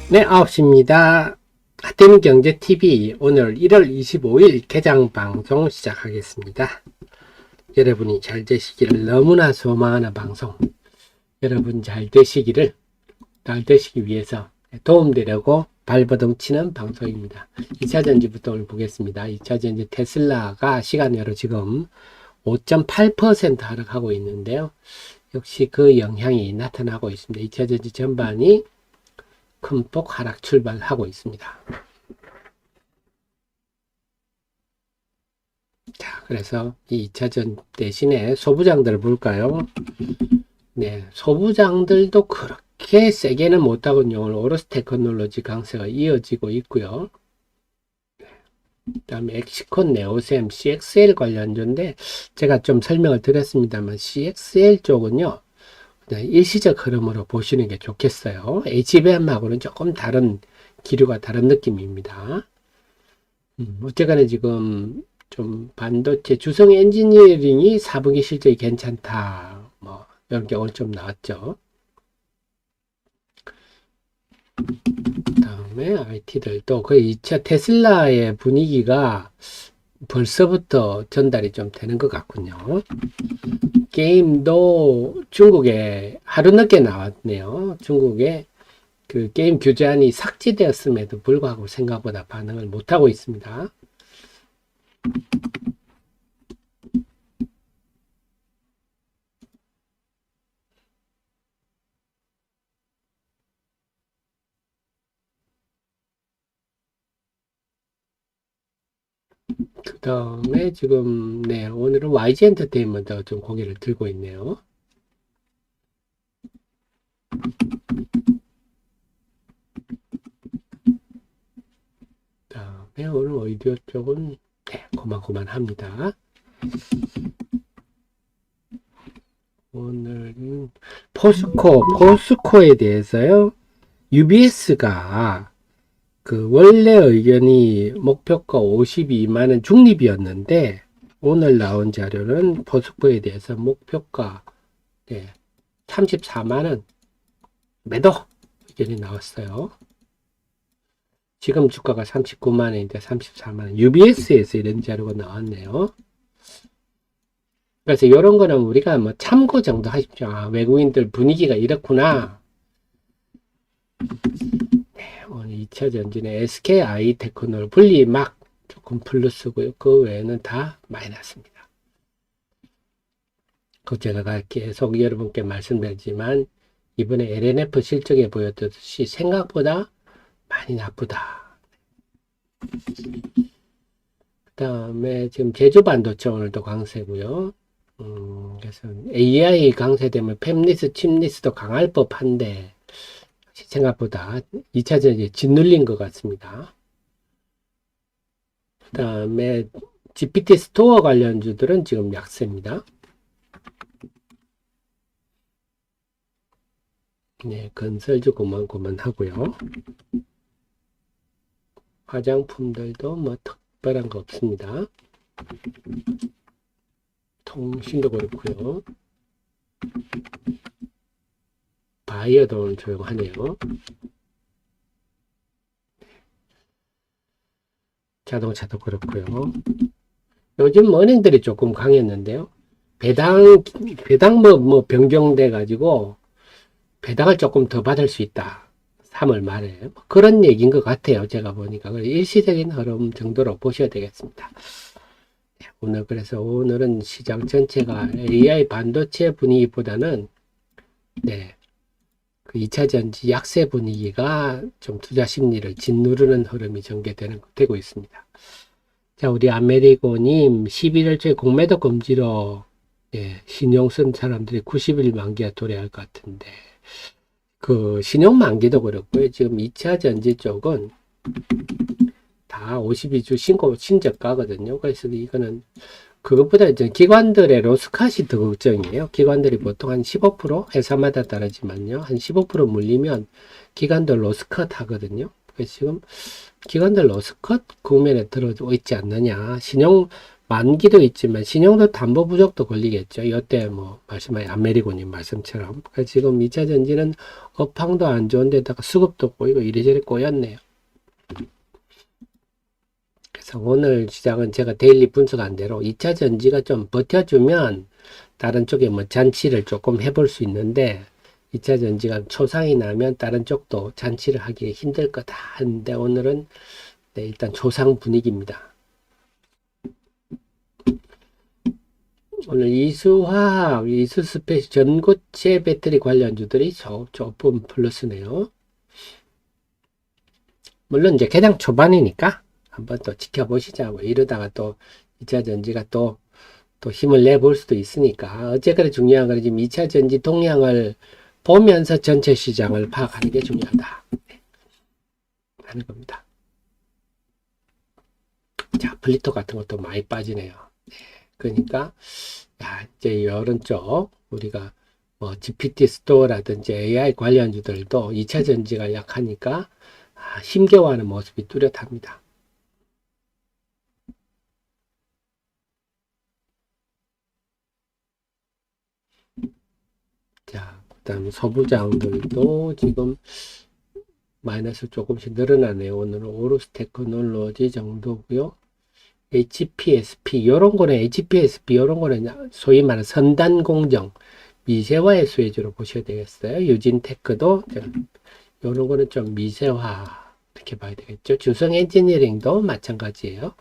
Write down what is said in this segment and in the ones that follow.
네, 9시입니다. 하태민 경제TV 오늘 1월 25일 개장 방송 시작하겠습니다. 여러분이 잘 되시기를 너무나 소망하는 방송. 여러분 잘 되시기 위해서 도움되려고 발버둥 치는 방송입니다. 2차전지부터 오늘 보겠습니다. 2차전지 테슬라가 시간외로 지금 5.8% 하락하고 있는데요. 역시 그 영향이 나타나고 있습니다. 2차전지 전반이 큰 폭 하락 출발하고 있습니다. 자, 그래서 이 2차전 대신에 소부장들을 볼까요? 네, 소부장들도 그렇게 세게는 못하군요. 오늘 오로스 테크놀로지 강세가 이어지고 있고요. 그 다음에 엑시콘, 네오셈, CXL 관련주인데 제가 좀 설명을 드렸습니다만 CXL 쪽은요. 일시적 흐름으로 보시는 게 좋겠어요. HBM하고는 조금 다른 기류가 다른 느낌입니다. 어쨌거나 지금 좀 반도체 주성 엔지니어링이 4분기 실적이 괜찮다. 뭐 이런 게 오늘 좀 나왔죠. 다음에 IT들도 그 2차 테슬라의 분위기가 벌써부터 전달이 좀 되는 것 같군요. 게임도 중국에 하루 늦게 나왔네요. 중국에 그 게임 규제안이 삭제되었음에도 불구하고 생각보다 반응을 못하고 있습니다. 그 다음에 지금 네 오늘은 YG 엔터테인먼트가 좀 고개를 들고 있네요. 다음에 오늘 오디오 쪽은 네, 고만고만합니다. 오늘은 포스코에 대해서요. UBS가 그 원래 의견이 목표가 52만원 중립이었는데 오늘 나온 자료는 포스코에 대해서 목표가 네, 34만원 매도 의견이 나왔어요. 지금 주가가 39만원인데 34만원. UBS에서 이런 자료가 나왔네요. 그래서 이런 거는 우리가 뭐 참고 정도 하십시오. 아, 외국인들 분위기가 이렇구나. 네, 오늘 2차 전지는 SKI 테크놀 분리막 조금 플러스고요. 그 외에는 다 마이너스입니다. 그 제가 계속 여러분께 말씀드리지만 이번에 LNF 실적에 보였듯이 생각보다 많이 나쁘다. 그 다음에 지금 제주 반도체 오늘도 강세고요. 그래서 AI 강세되면 팹리스, 칩리스도 강할 법한데 생각보다 2차전지 짓눌린 것 같습니다. 그 다음에 GPT 스토어 관련주들은 지금 약세입니다. 네, 건설주 고만고만하고요. 화장품들도 뭐 특별한 거 없습니다. 통신도 그렇고요. 바이어도 오늘 조용하네요. 자동차도 그렇고요. 요즘 은행들이 조금 강했는데요. 배당 뭐 변경돼 가지고 배당을 조금 더 받을 수 있다. 3월 말에 뭐 그런 얘기인 것 같아요. 제가 보니까 일시적인 흐름 정도로 보셔야 되겠습니다. 네, 오늘은 시장 전체가 AI 반도체 분위기보다는 네, 그 2차 전지 약세 분위기가 좀 투자 심리를 짓누르는 흐름이 되고 있습니다. 자, 우리 아메리고님 11월 초에 공매도 금지로 예, 신용 쓴 사람들이 90일 만기가 도래할 것 같은데 그 신용 만기도 그렇고요. 지금 2차 전지 쪽은 다 52주 신저가거든요. 그래서 이거는 그것보다 이제 기관들의 로스캅이 더 걱정이에요. 기관들이 보통 한 15% 회사마다 다르지만요. 한 15% 물리면 기관들 로스컷 하거든요. 그래서 지금 기관들 로스컷 국면에 들어오고 있지 않느냐. 신용 만기도 있지만 신용도 담보 부족도 걸리겠죠. 이때 뭐 말씀하신 아메리고님 말씀처럼 지금 2차 전지는 업황도 안 좋은데다가 수급도 꼬이고 이래저래 꼬였네요. 그래서 오늘 시장은 제가 데일리 분석한 대로 2차 전지가 좀 버텨주면 다른 쪽에 뭐 잔치를 조금 해볼 수 있는데 2차 전지가 초상이 나면 다른 쪽도 잔치를 하기 힘들 거다 하는데 오늘은 네, 일단 초상 분위기입니다. 오늘 이수화학, 이수스페이스, 전고체 배터리 관련주들이 조금 플러스네요. 물론 이제 개장 초반이니까 한번 또 지켜보시자. 뭐 이러다가 또 2차 전지가 또 힘을 내볼 수도 있으니까. 어쨌거나 중요한 건 지금 2차 전지 동향을 보면서 전체 시장을 파악하는 게 중요하다. 하는 겁니다. 자, 플리토 같은 것도 많이 빠지네요. 그러니까 야, 이제 이런 쪽 우리가 뭐 GPT 스토어라든지 AI 관련주들도 2차 전지가 약하니까 힘겨워하는 모습이 뚜렷합니다. 자, 그다음 소부장들도 지금 마이너스 조금씩 늘어나네요. 오늘은 오르스 테크놀로지 정도고요. HPSP 이런 거는 HPSP 이런 거는 소위 말하는 선단 공정 미세화의 수혜주로 보셔야 되겠어요. 유진테크도 이런 거는 좀 미세화 이렇게 봐야 되겠죠. 주성 엔지니어링도 마찬가지예요.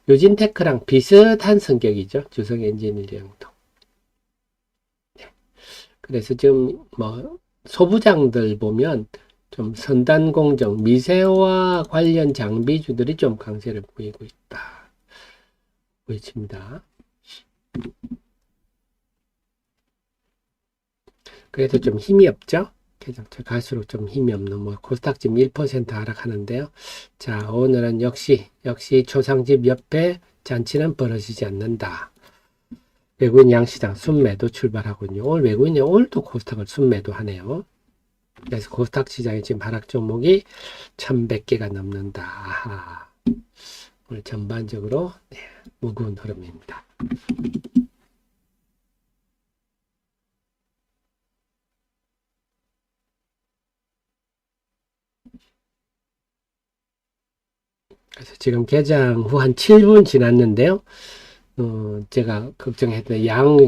유진테크랑 비슷한 성격이죠. 주성 엔지니어링도. 네. 그래서 지금 뭐 소부장들 보면 좀 선단 공정 미세화 관련 장비주들이 좀 강세를 보이고 있다. 보입니다. 그래도 좀 힘이 없죠? 계속적 갈수록 좀 힘이 없는 뭐 코스닥 지금 1% 하락하는데요. 자, 오늘은 역시 초상집 옆에 잔치는 벌어지지 않는다. 외국인 양시장 순매도 출발하군요. 오늘 외국인이 오늘도 코스닥을 순매도 하네요. 그래서 코스닥 시장의 지금 하락 종목이 1100개가 넘는다. 아하. 오늘 전반적으로 네, 무거운 흐름입니다. 그래서 지금 개장 후 한 7분 지났는데요. 제가 걱정했던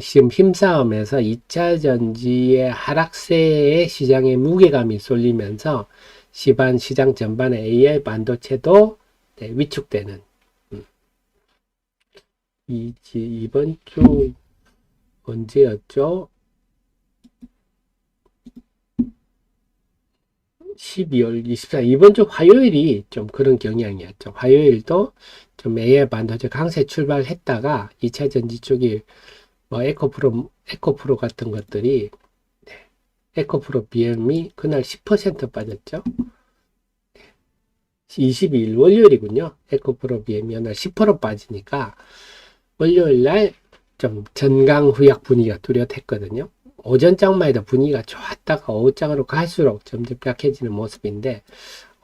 지금 힘싸움에서 2차 전지의 하락세에 시장의 무게감이 쏠리면서 시장 전반의 AI 반도체도 네, 위축되는 이번 주 언제였죠? 12월 24일 이번 주 화요일이 좀 그런 경향이었죠. 화요일도 좀 AI 반도체 강세 출발했다가 2차 전지 쪽이 뭐 에코프로 같은 것들이 에코프로 BM이 그날 10% 빠졌죠. 22일 월요일이군요. 에코프로 BM이 그날 10% 빠지니까 월요일 날 좀 전강후약 분위기가 뚜렷했거든요. 오전장만 해도 분위기가 좋았다가 오후장으로 갈수록 점점 약해지는 모습인데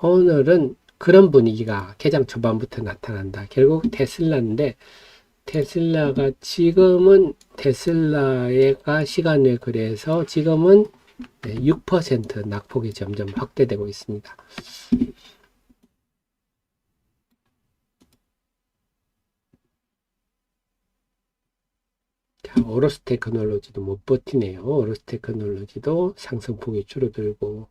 오늘은 그런 분위기가 개장 초반부터 나타난다. 결국 테슬라인데 테슬라가 지금은 테슬라가 시간을 그래서 지금은 6% 낙폭이 점점 확대되고 있습니다. 자, 오로스 테크놀로지도 못 버티네요. 오로스 테크놀로지도 상승폭이 줄어들고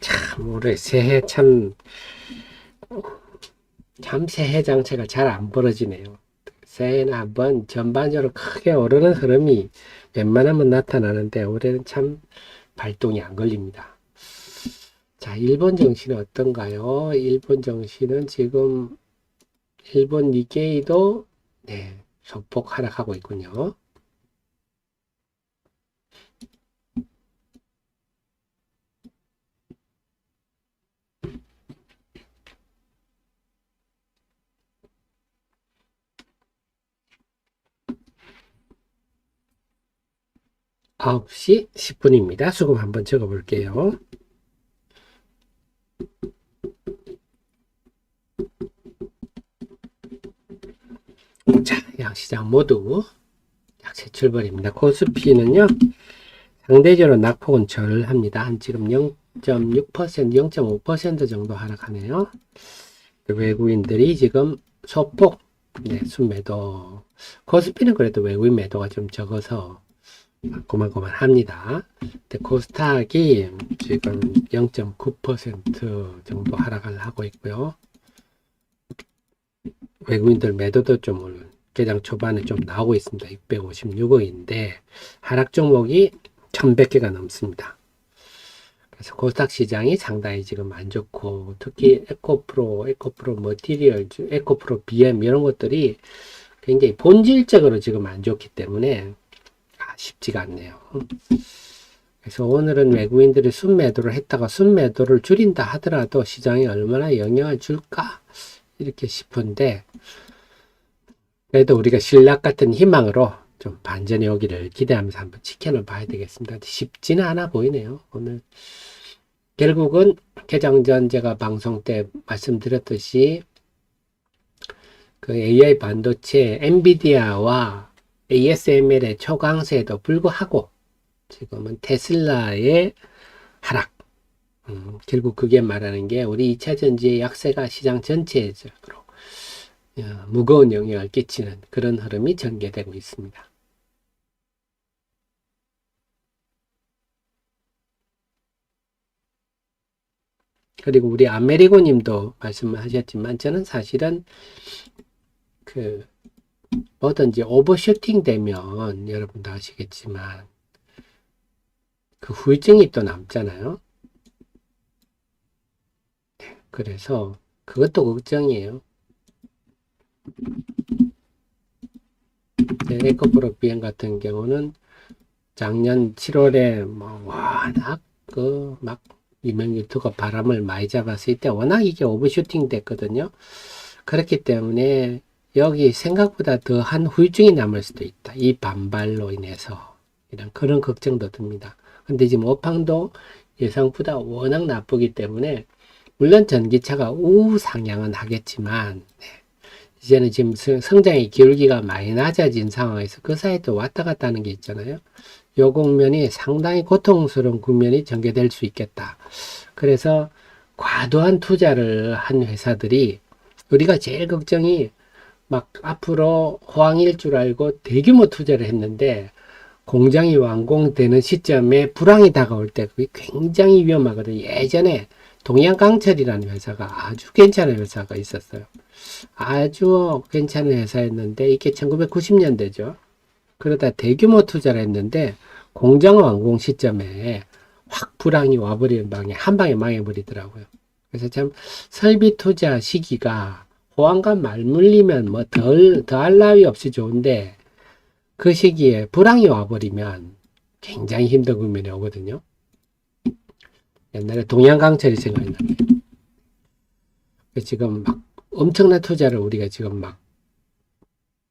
참 올해 새해 참 새해 장세가 잘 안 벌어지네요. 새해는 한번 전반적으로 크게 오르는 흐름이 웬만하면 나타나는데 올해는 참 발동이 안 걸립니다. 자, 일본 정시는 어떤가요? 일본 정시는 지금 일본 니케이도 네, 소폭 하락하고 있군요. 9시 10분입니다. 수금 한번 적어 볼게요. 자, 양시장 모두 약세 출발입니다. 코스피는요, 상대적으로 낙폭은 절합니다. 한 지금 0.6%, 0.5% 정도 하락하네요. 외국인들이 지금 소폭 순매도, 코스피는 그래도 외국인 매도가 좀 적어서 고만고만합니다. 근데 코스닥이 지금 0.9% 정도 하락을 하고 있고요. 외국인들 매도도 좀 오늘 개장 초반에 좀 나오고 있습니다. 656억인데 하락 종목이 1100개가 넘습니다. 그래서 코스닥 시장이 상당히 지금 안 좋고, 특히 에코프로 머티리얼, 에코프로 BM 이런 것들이 굉장히 본질적으로 지금 안 좋기 때문에 쉽지가 않네요. 그래서 오늘은 외국인들이 순매도를 했다가 순매도를 줄인다 하더라도 시장에 얼마나 영향을 줄까 이렇게 싶은데, 그래도 우리가 신락 같은 희망으로 좀 반전이 오기를 기대하면서 한번 지켜는 봐야 되겠습니다. 쉽지는 않아 보이네요. 오늘 결국은 개장 전 제가 방송 때 말씀드렸듯이 그 AI 반도체 엔비디아와 ASML의 초강세에도 불구하고 지금은 테슬라의 하락, 결국 그게 말하는 게 우리 2차 전지의 약세가 시장 전체적으로 무거운 영향을 끼치는 그런 흐름이 전개되고 있습니다. 그리고 우리 아메리고 님도 말씀하셨지만 저는 사실은 그 뭐든지 오버슈팅 되면 여러분도 아시겠지만 그 후유증이 또 남잖아요. 그래서 그것도 걱정이에요. 에코프로 BM 같은 경우는 작년 7월에 뭐 워낙 막 유명 유튜버 바람을 많이 잡았을 때 워낙 이게 오버슈팅 됐거든요. 그렇기 때문에 여기 생각보다 더한 후유증이 남을 수도 있다. 이 반발로 인해서 이런 그런 걱정도 듭니다. 근데 지금 업황도 예상보다 워낙 나쁘기 때문에 물론 전기차가 우상향은 하겠지만 이제는 지금 성장의 기울기가 많이 낮아진 상황에서 그 사이에 또 왔다 갔다 하는 게 있잖아요. 요 국면이 상당히 고통스러운 국면이 전개될 수 있겠다. 그래서 과도한 투자를 한 회사들이 우리가 제일 걱정이 막 앞으로 호황일 줄 알고 대규모 투자를 했는데 공장이 완공되는 시점에 불황이 다가올 때 그게 굉장히 위험하거든요. 예전에 동양강철이라는 회사가 아주 괜찮은 회사가 있었어요. 아주 괜찮은 회사였는데 이게 1990년대죠. 그러다 대규모 투자를 했는데 공장 완공 시점에 확 불황이 와버리는 방에 한 방에 망해버리더라고요. 그래서 참 설비 투자 시기가 호황과 맞물리면 뭐 더할 나위 없이 좋은데 그 시기에 불황이 와버리면 굉장히 힘든 국면이 오거든요. 옛날에 동양강철이 생각이 나네요. 지금 막 엄청난 투자를 우리가 지금 막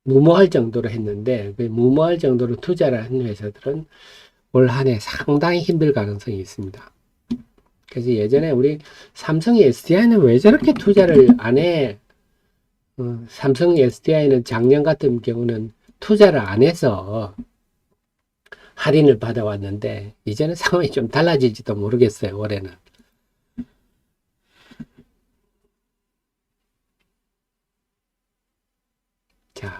무모할 정도로 했는데 그 무모할 정도로 투자를 한 회사들은 올 한 해 상당히 힘들 가능성이 있습니다. 그래서 예전에 우리 삼성의 SDI는 왜 저렇게 투자를 안 해? 삼성 SDI는 작년 같은 경우는 투자를 안 해서 할인을 받아왔는데 이제는 상황이 좀 달라질지도 모르겠어요. 올해는. 자,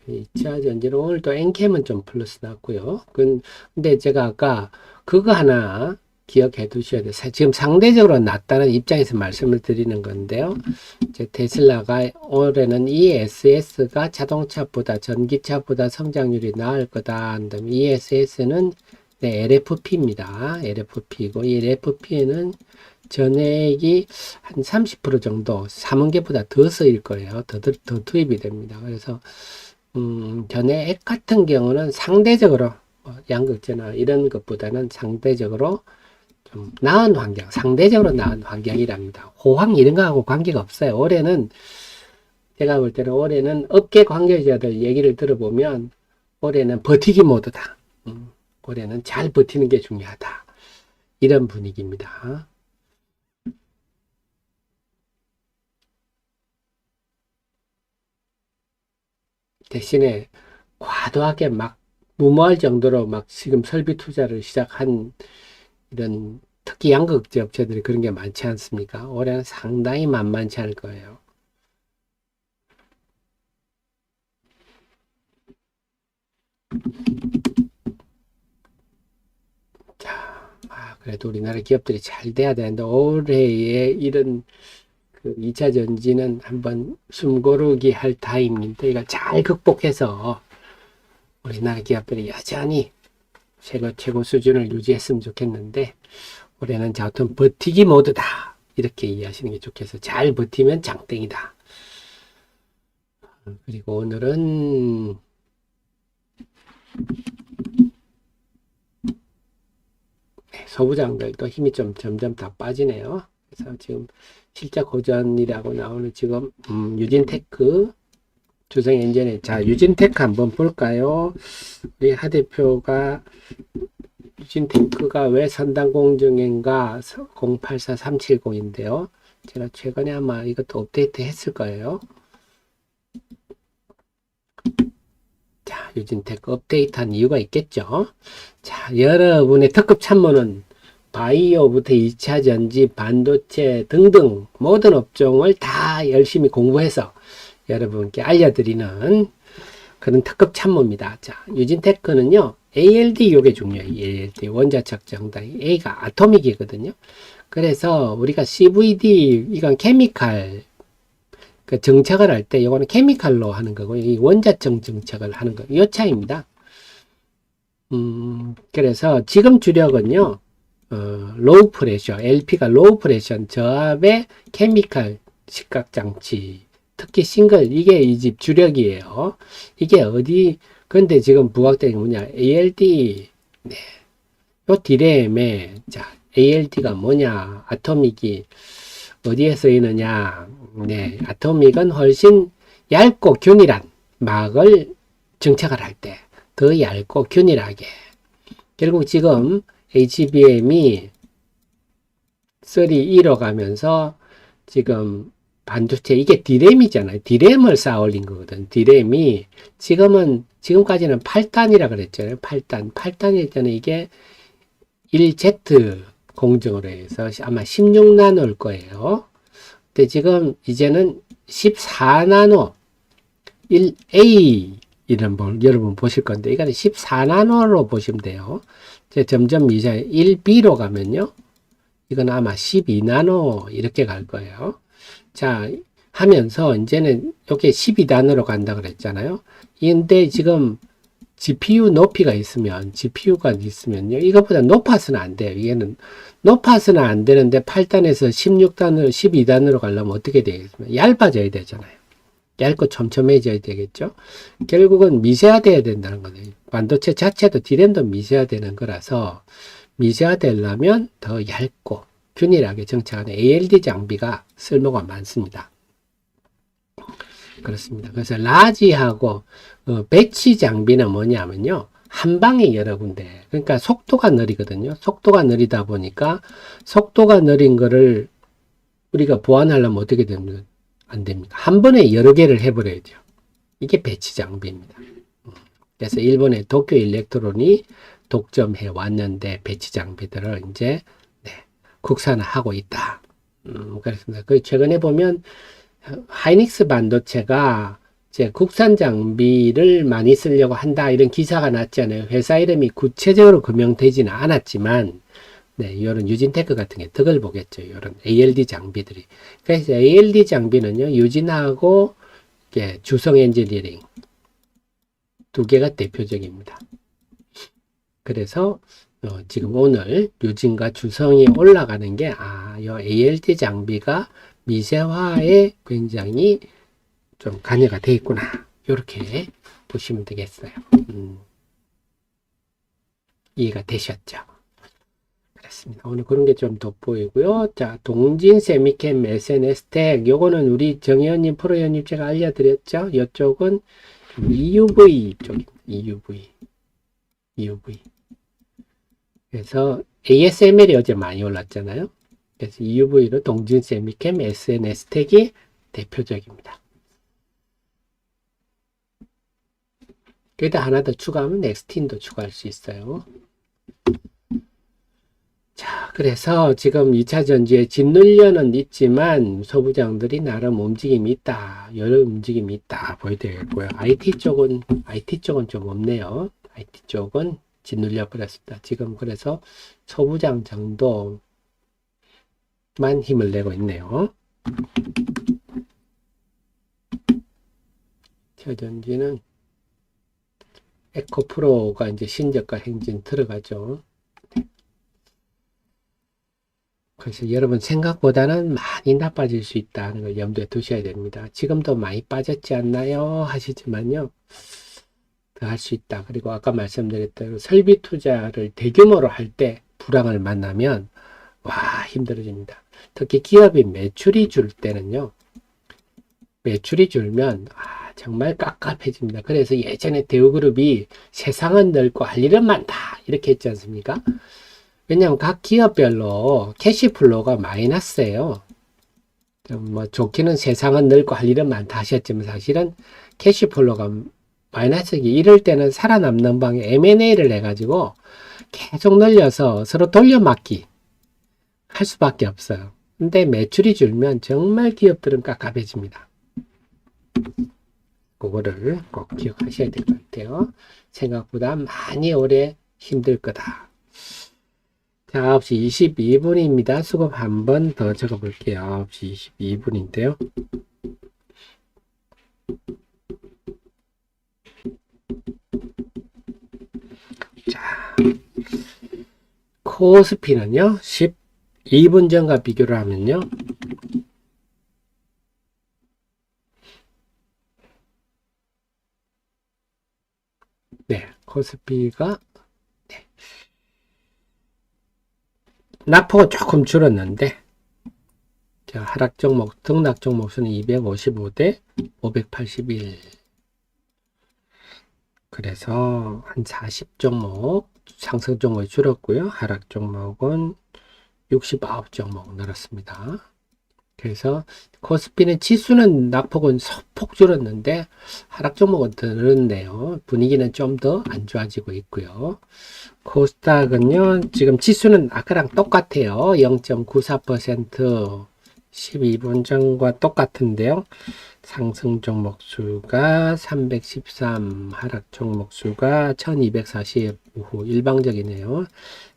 2차 전지는 오늘 또 엔캠은 좀 플러스 났고요. 근데 제가 아까 그거 하나 기억해 두셔야 돼요. 지금 상대적으로 낮다는 입장에서 말씀을 드리는 건데요. 이제 테슬라가 올해는 ESS가 자동차보다 전기차보다 성장률이 나을 거다. 그다음에 ESS는 LFP입니다. LFP이고 이 LFP에는 전액이 한 30% 정도 삼원계보다 더 쓰일 거예요. 더 투입이 됩니다. 그래서 전액 같은 경우는 상대적으로 양극재나 이런 것보다는 상대적으로 좀 나은 환경, 상대적으로 나은 환경이랍니다. 호황 이런 거하고 관계가 없어요. 올해는 제가 볼 때는 올해는 업계 관계자들 얘기를 들어보면 올해는 버티기 모드다. 올해는 잘 버티는 게 중요하다. 이런 분위기입니다. 대신에 과도하게 막 무모할 정도로 막 지금 설비 투자를 시작한 이런 특히 양극재 업체들이 그런 게 많지 않습니까? 올해는 상당히 만만치 않을 거예요. 자, 그래도 우리나라 기업들이 잘 돼야 되는데 올해에 이런 그 2차 전지는 한번 숨고르기 할 타임인데 이걸 잘 극복해서 우리나라 기업들이 여전히 최고 수준을 유지했으면 좋겠는데 올해는 자, 어떤 버티기 모드다. 이렇게 이해하시는 게 좋겠어요. 잘 버티면 장땡이다. 그리고 오늘은 소부장들도 힘이 좀 점점 다 빠지네요. 그래서 지금 실적 고전이라고 나오는 지금 유진테크 주성엔진의 자 유진테크 한번 볼까요? 우리 하 대표가 유진테크가 왜 선당공정인가 084370인데요. 제가 최근에 아마 이것도 업데이트 했을 거예요. 자, 유진테크 업데이트한 이유가 있겠죠. 자, 여러분의 특급 참모는 바이오부터 2차 전지, 반도체 등등 모든 업종을 다 열심히 공부해서 여러분께 알려드리는 그런 특급 참모입니다. 자, 유진테크는요, ALD 요게 중요해요. ALD 원자적 정당이 A가 아토믹이거든요. 그래서 우리가 CVD 이건 케미칼 그 정착을 할 때 이거는 케미칼로 하는 거고 이 원자적 정착을 하는 거 이 차이입니다. 그래서 지금 주력은요 로우 프레셔 LP가 로우 프레셔 저압의 케미칼 식각장치 특히 싱글 이게 이 집 주력이에요. 이게 어디 근데 지금 부각되는 게 뭐냐 ALD 네. 요 디램에 자 ALD가 뭐냐 아토믹이 어디에 쓰이느냐 네 아토믹은 훨씬 얇고 균일한 막을 정착을 할 때 더 얇고 균일하게 결국 지금 HBM이 3E로 가면서 지금 반도체 이게 디램이잖아요. 디램을 쌓아 올린 거거든. 디램이 지금까지는 8단이라 그랬잖아요. 8단일 때는 이게 1Z 공정으로 해서 아마 16나노일 거예요. 근데 지금 이제는 14나노 1A 이런 걸 여러분 보실 건데 이거는 14나노로 보시면 돼요. 이제 점점 이제 1B로 가면요. 이건 아마 12나노 이렇게 갈 거예요. 자, 하면서 이제는 이렇게 12단으로 간다 그랬잖아요. 근데 지금 GPU 높이가 있으면, GPU가 있으면요. 이것보다 높아서는 안 돼요. 이게는 높아서는 안 되는데 8단에서 16단으로, 12단으로 가려면 어떻게 되겠습니까? 얇아져야 되잖아요. 얇고 촘촘해져야 되겠죠. 결국은 미세화돼야 된다는 거예요. 반도체 자체도 디램도 미세화되는 거라서 미세화되려면 더 얇고 균일하게 정착하는 ALD 장비가 쓸모가 많습니다. 그렇습니다. 그래서 라지하고 배치 장비는 뭐냐면요. 한 방에 여러 군데. 그러니까 속도가 느리거든요. 속도가 느리다 보니까 속도가 느린 거를 우리가 보완하려면 어떻게 됩니까? 안 됩니다. 한 번에 여러 개를 해버려야죠. 이게 배치 장비입니다. 그래서 일본의 도쿄 일렉트론이 독점해 왔는데 배치 장비들을 이제 국산화하고 있다. 그렇습니다. 그 최근에 보면 하이닉스 반도체가 이제 국산 장비를 많이 쓰려고 한다 이런 기사가 났잖아요. 회사 이름이 구체적으로 금명되지는 않았지만 네, 이런 유진테크 같은 게 덕을 보겠죠. 이런 ALD 장비들이. 그래서 ALD 장비는요, 유진하고 주성 엔지니어링 두 개가 대표적입니다. 그래서 지금 오늘 유진과 주성이 올라가는 게 이 ALD 장비가 미세화에 굉장히 좀 관여가 되어 있구나. 이렇게 보시면 되겠어요. 이해가 되셨죠? 그렇습니다. 오늘 그런 게 좀 돋보이고요. 자, 동진 세미캠 SNS텍 요거는 우리 정의원님 프로의원님 제가 알려드렸죠. 이쪽은 EUV 쪽입니다. EUV 그래서 ASML이 어제 많이 올랐잖아요. 그래서 EUV로 동진 세미캠 SNS 택이 대표적입니다. 여기다 하나 더 추가하면 넥스틴도 추가할 수 있어요. 자, 그래서 지금 2차 전지에 짓눌려는 있지만 소부장들이 나름 움직임이 있다. 여러 움직임이 있다. 보여드리고요. IT 쪽은 좀 없네요. IT 쪽은 짓눌려 버렸습니다. 지금 그래서 소부장 정도만 힘을 내고 있네요. 저전지는 에코프로가 이제 신저가 행진 들어가죠. 그래서 여러분 생각보다는 많이 나빠질 수 있다는 걸 염두에 두셔야 됩니다. 지금도 많이 빠졌지 않나요? 하시지만요. 더 할 수 있다. 그리고 아까 말씀드렸던 설비 투자를 대규모로 할 때 불황을 만나면 와 힘들어집니다. 특히 기업이 매출이 줄 때는요. 매출이 줄면 정말 깝깝해집니다. 그래서 예전에 대우그룹이 세상은 넓고 할 일은 많다 이렇게 했지 않습니까? 왜냐하면 각 기업별로 캐시플로우가 마이너스예요. 뭐 좋기는 세상은 넓고 할 일은 많다 하셨지만 사실은 캐시플로우가 마이너스기 이럴 때는 살아남는 방에 M&A를 해가지고 계속 늘려서 서로 돌려막기 할 수밖에 없어요. 근데 매출이 줄면 정말 기업들은 깝깝해집니다. 그거를 꼭 기억하셔야 될 것 같아요. 생각보다 많이 오래 힘들 거다. 자, 9시 22분입니다. 수급 한 번 더 적어 볼게요. 9시 22분인데요. 자, 코스피는요, 12분 전과 비교를 하면요, 네, 코스피가, 네, 낙폭은 조금 줄었는데, 자, 하락 종목, 등락 종목 수는 255대 581. 그래서 한 40종목, 상승 종목이 줄었고요. 하락 종목은 69종목 늘었습니다. 그래서 코스피는 지수는 낙폭은 소폭 줄었는데 하락 종목은 더 늘었네요. 분위기는 좀 더 안 좋아지고 있고요. 코스닥은요, 지금 지수는 아까랑 똑같아요. 0.94%, 12분 전과 똑같은데요. 상승 종목 수가 313, 하락 종목 수가 1240, 우후 일방적이네요.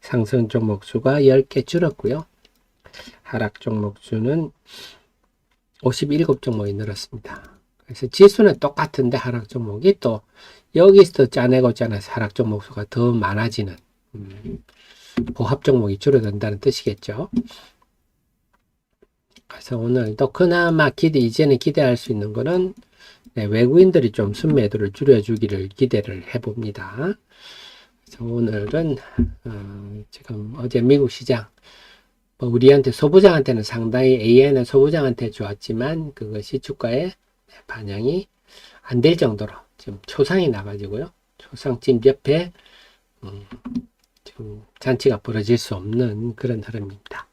상승 종목 수가 10개 줄었고요. 하락 종목 수는 57종목이 늘었습니다. 그래서 지수는 똑같은데 하락 종목이 또 여기서 짜내고 짜내서 하락 종목 수가 더 많아지는 보합 종목이 줄어든다는 뜻이겠죠. 그래서 오늘도 그나마 이제는 기대할 수 있는 거는 외국인들이 좀 순매도를 줄여주기를 기대를 해봅니다. 그래서 오늘은 지금 어제 미국 시장 우리한테 소부장한테는 상당히 AN은 소부장한테 좋았지만 그것이 주가에 반영이 안 될 정도로 지금 초상이 나가지고요. 초상집 옆에 지금 잔치가 벌어질 수 없는 그런 흐름입니다.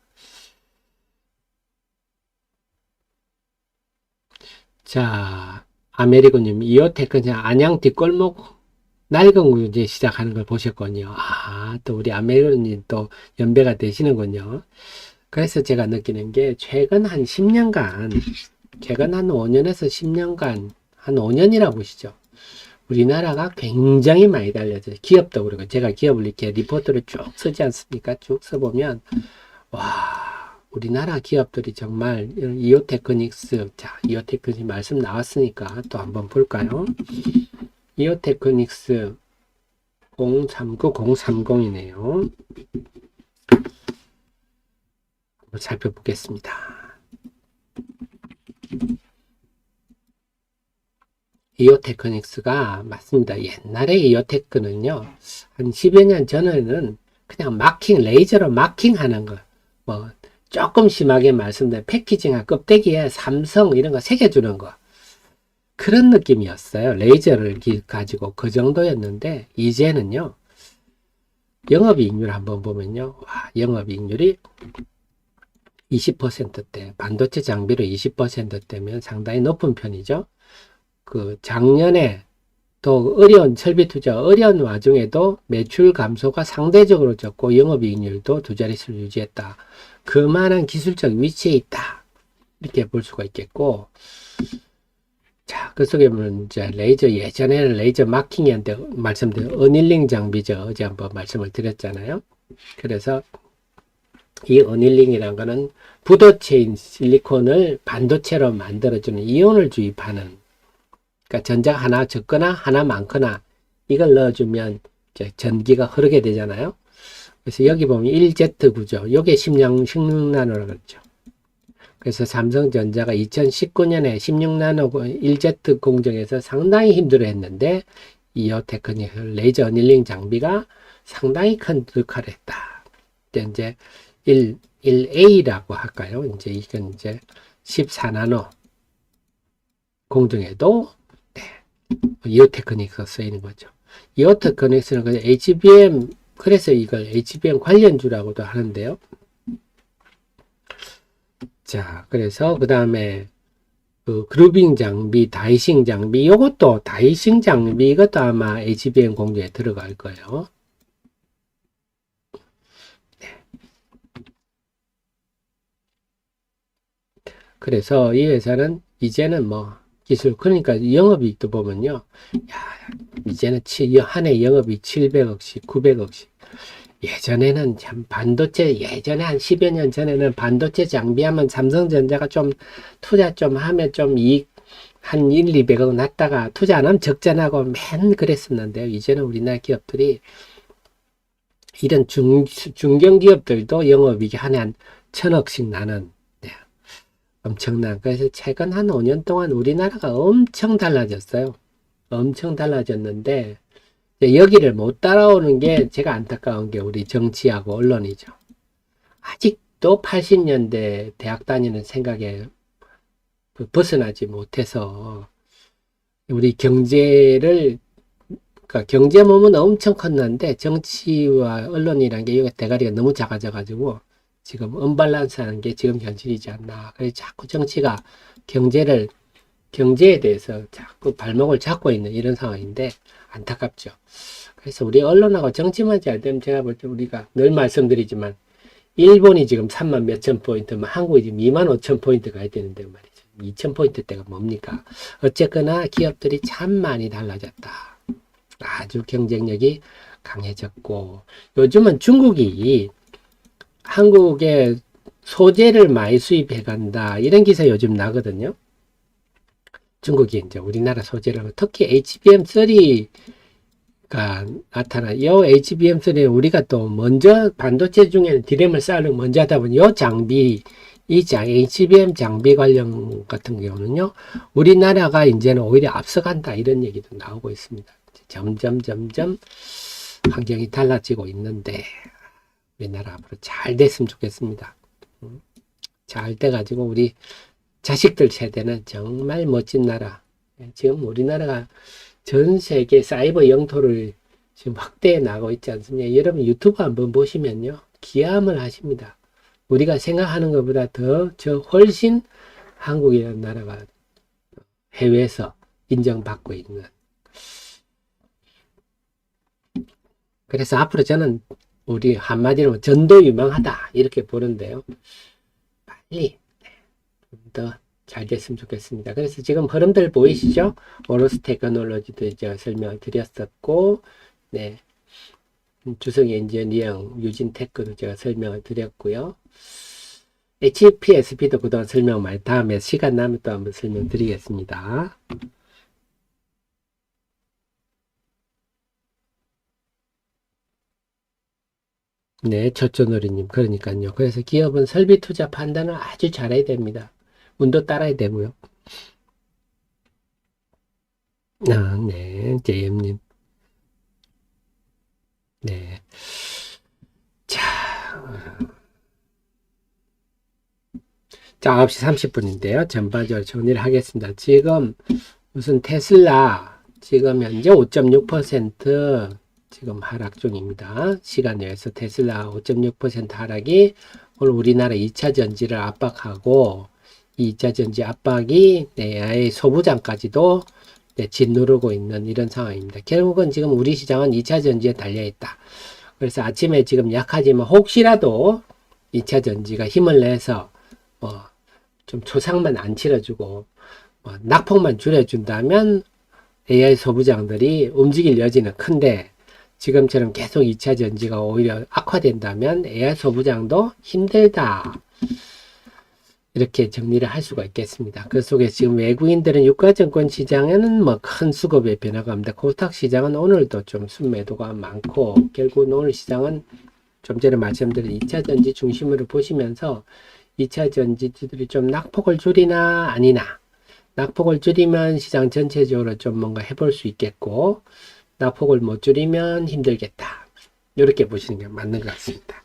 자, 아메리고님, 이오테크 안양 뒷골목 낡은 구제 시작하는 걸 보셨군요. 또 우리 아메리고님 또 연배가 되시는군요. 그래서 제가 느끼는 게 최근 한 10년간, 최근 한 5년에서 10년간, 한 5년이라고 보시죠. 우리나라가 굉장히 많이 달려져요. 기업도 그렇고, 제가 기업을 이렇게 리포트를 쭉 쓰지 않습니까? 쭉 써보면, 와, 우리나라 기업들이 정말 이오테크닉스, 자, 이오테크닉스 말씀 나왔으니까 또 한번 볼까요? 이오테크닉스 039, 030이네요. 한번 살펴보겠습니다. 이오테크닉스가 맞습니다. 옛날에 이오테크는요, 한 10여 년 전에는 그냥 레이저로 마킹하는 거, 뭐, 조금 심하게 말씀드린 패키징한 껍데기에 삼성 이런 거 새겨주는 거. 그런 느낌이었어요. 레이저를 가지고 그 정도였는데, 이제는요, 영업이익률 한번 보면요. 와, 영업이익률이 20%대, 반도체 장비로 20%대면 상당히 높은 편이죠. 그 작년에 또 어려운 설비 투자 어려운 와중에도 매출 감소가 상대적으로 적고 영업이익률도 두 자릿수를 유지했다. 그만한 기술적 위치에 있다. 이렇게 볼 수가 있겠고, 자, 그 속에 보면 이제 레이저, 예전에는 레이저 마킹이한테 말씀드린 어닐링 장비죠. 어제 한번 말씀을 드렸잖아요. 그래서 이 어닐링이란 거는 부도체인 실리콘을 반도체로 만들어주는 이온을 주입하는, 그러니까 전자가 하나 적거나 하나 많거나 이걸 넣어주면 이제 전기가 흐르게 되잖아요. 그래서 여기 보면 1Z 구조, 요게 16나노라고 그랬죠. 그래서 삼성전자가 2019년에 16나노 1Z 공정에서 상당히 힘들어 했는데, 이어 테크닉 레이저 어닐링 장비가 상당히 큰 역할을 했다. 이제 1A라고 할까요? 이제 이건 이제 14나노 공정에도 이어 테크닉스가 쓰이는 거죠. 이어 테크닉스는 그냥 HBM, 그래서 이걸 HBM 관련주라고도 하는데요. 자, 그래서 그 다음에 그 그루빙 장비, 다이싱 장비, 이것도 다이싱 장비, 이것도 아마 HBM 공정에 들어갈 거예요. 네. 그래서 이 회사는 이제는 뭐 기술, 그러니까 영업이익도 보면요, 야, 이제는 한 해 영업이익 700억씩, 900억씩. 예전에는 참 반도체, 예전에 한 10여 년 전에는 반도체 장비하면 삼성전자가 좀 투자 좀 하면 좀 이익 한 1, 200억 났다가 투자 안 하면 적자나고 맨 그랬었는데요. 이제는 우리나라 기업들이 이런 중견기업들도 영업이익이 한 해 한 1000억씩 나는, 네, 엄청난. 그래서 최근 한 5년 동안 우리나라가 엄청 달라졌어요. 엄청 달라졌는데, 여기를 못 따라오는 게 제가 안타까운 게 우리 정치하고 언론이죠. 아직도 80년대 대학 다니는 생각에 벗어나지 못해서 우리 경제를, 그러니까 경제 몸은 엄청 컸는데 정치와 언론이란 게 여기 대가리가 너무 작아져 가지고 지금 언밸런스 하는 게 지금 현실이지 않나. 그래서 자꾸 정치가 경제에 대해서 자꾸 발목을 잡고 있는 이런 상황인데 안타깝죠. 그래서 우리 언론하고 정치만 잘 되면, 제가 볼 때 우리가 늘 말씀드리지만 일본이 지금 3만 몇천 포인트면 한국이 지금 2만 5천 포인트 가야 되는데 말이죠. 2천 포인트대가 뭡니까? 어쨌거나 기업들이 참 많이 달라졌다. 아주 경쟁력이 강해졌고, 요즘은 중국이 한국에 소재를 많이 수입해 간다, 이런 기사 요즘 나거든요. 중국이 이제 우리나라 소재를, 특히 HBM3가 나타나, 이 HBM3는 우리가 또 먼저 반도체 중에는 디램을 쌓으려면 먼저 하다 보니 이 장비, HBM 장비 관련 같은 경우는요, 우리나라가 이제는 오히려 앞서간다, 이런 얘기도 나오고 있습니다. 점점 환경이 달라지고 있는데, 우리나라 앞으로 잘 됐으면 좋겠습니다. 잘 돼가지고 우리 자식들 세대는 정말 멋진 나라. 지금 우리나라가 전 세계 사이버 영토를 지금 확대해 나가고 있지 않습니까? 여러분 유튜브 한번 보시면요, 기함을 하십니다. 우리가 생각하는 것보다 훨씬 한국이라는 나라가 해외에서 인정받고 있는. 그래서 앞으로 저는 우리 한마디로 전도유망하다, 이렇게 보는데요. 빨리 더 잘 됐으면 좋겠습니다. 그래서 지금 흐름들 보이시죠? 오로스 테크놀로지도 이제 설명을 드렸었고, 네, 주성 엔지니어링, 유진테크도 제가 설명을 드렸고요. HPSP도 그동안 설명 많이, 다음에 시간 나면 또 한번 설명드리겠습니다. 네, 초초놀이님, 그러니까요. 그래서 기업은 설비 투자 판단을 아주 잘해야 됩니다. 운도 따라야 되고요. 아, 네, JM님. 네. 자, 9시 30분인데요. 전반적으로 정리를 하겠습니다. 지금 무슨 테슬라, 지금 현재 5.6%, 지금 하락 중입니다. 시간 내에서 테슬라 5.6% 하락이 오늘 우리나라 2차 전지를 압박하고, 이 2차 전지 압박이 아예 소부장까지도 짓누르고 있는 이런 상황입니다. 결국은 지금 우리 시장은 2차 전지에 달려있다. 그래서 아침에 지금 약하지만 혹시라도 2차 전지가 힘을 내서 좀 초상만 안 치러주고 낙폭만 줄여준다면 AI 소부장들이 움직일 여지는 큰데, 지금처럼 계속 2차 전지가 오히려 악화된다면 AI 소부장도 힘들다. 이렇게 정리를 할 수가 있겠습니다. 그 속에 지금 외국인들은 유가증권 시장에는 뭐 큰 수급의 변화가 없는데, 코스닥 시장은 오늘도 좀 순매도가 많고, 결국 오늘 시장은 좀 전에 말씀드린 2차 전지 중심으로 보시면서 2차 전지들이 좀 낙폭을 줄이나 아니나, 낙폭을 줄이면 시장 전체적으로 좀 뭔가 해볼 수 있겠고, 낙폭을 못 줄이면 힘들겠다. 이렇게 보시는 게 맞는 것 같습니다.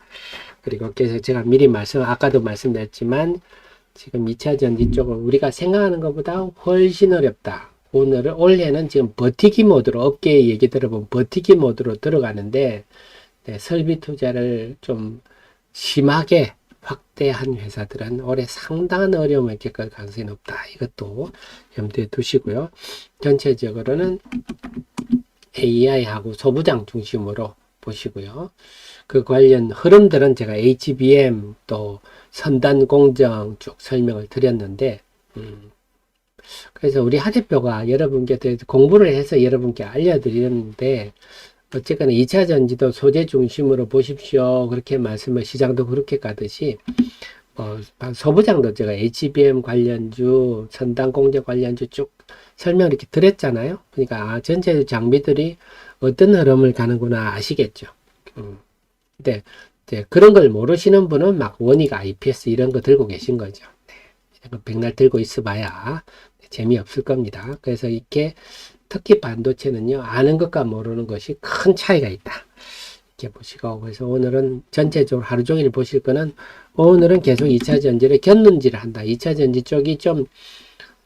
그리고 계속 제가 미리 아까도 말씀드렸지만, 지금 2차 전지 쪽은 우리가 생각하는 것보다 훨씬 어렵다. 올해는 지금 버티기 모드로, 업계 얘기 들어보면 버티기 모드로 들어가는데, 설비 투자를 좀 심하게 확대한 회사들은 올해 상당한 어려움을 겪을 가능성이 높다. 이것도 염두에 두시고요. 전체적으로는 AI하고 소부장 중심으로 보시고요. 그 관련 흐름들은 제가 HBM 또 선단 공정 쭉 설명을 드렸는데, 그래서 우리 하 대표가 여러분께 공부를 해서 여러분께 알려드리는데, 어쨌거나 2차 전지도 소재 중심으로 보십시오. 그렇게 말씀을 시장도 그렇게 가듯이, 소부장도 제가 HBM 관련주, 선단 공정 관련주 쭉 설명을 이렇게 드렸잖아요. 그러니까 전체 장비들이 어떤 흐름을 가는구나 아시겠죠. 근데 그런 걸 모르시는 분은 막 원익 IPS 이런 거 들고 계신 거죠. 백날 들고 있어봐야 재미없을 겁니다. 그래서 이렇게 특히 반도체는요, 아는 것과 모르는 것이 큰 차이가 있다. 이렇게 보시고, 그래서 오늘은 전체적으로 하루 종일 보실 거는, 오늘은 계속 2차 전지를 견눈질을 한다. 2차 전지 쪽이 좀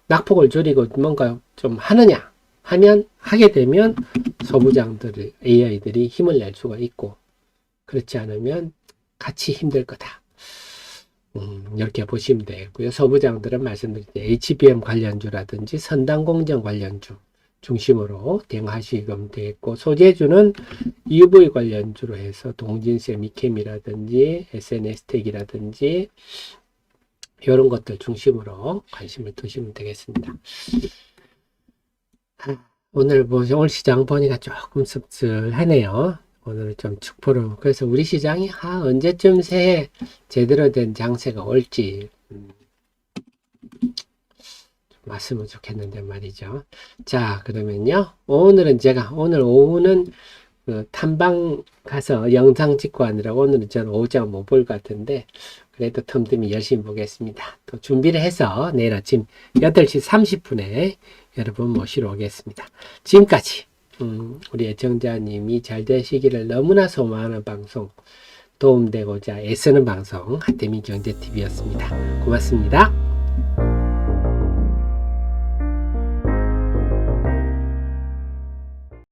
낙폭을 줄이고 뭔가 좀 하게 되면 소부장들, AI들이 힘을 낼 수가 있고, 그렇지 않으면 같이 힘들 거다. 이렇게 보시면 되겠고요. 소부장들은 말씀드린 HBM 관련주라든지 선단공정 관련주 중심으로 대응하시면 되겠고, 소재주는 EV 관련주로 해서 동진세미캠이라든지 SNS텍이라든지 이런 것들 중심으로 관심을 두시면 되겠습니다. 오늘 시장 보니까 조금 씁쓸하네요. 오늘 좀 축포로. 그래서 우리 시장이 언제쯤 새해 제대로 된 장세가 올지 왔으면 좋겠는데 말이죠. 자, 그러면요. 오늘 오후는 탐방 가서 영상 찍고 하느라고 오늘은 저는 오전 못 볼 것 같은데, 그래도 틈틈이 열심히 보겠습니다. 또 준비를 해서 내일 아침 8시 30분에 여러분 모시러 오겠습니다. 지금까지 우리 애청자님이 잘 되시기를 너무나 소망하는 방송, 도움되고자 애쓰는 방송 하태민 경제TV였습니다. 고맙습니다.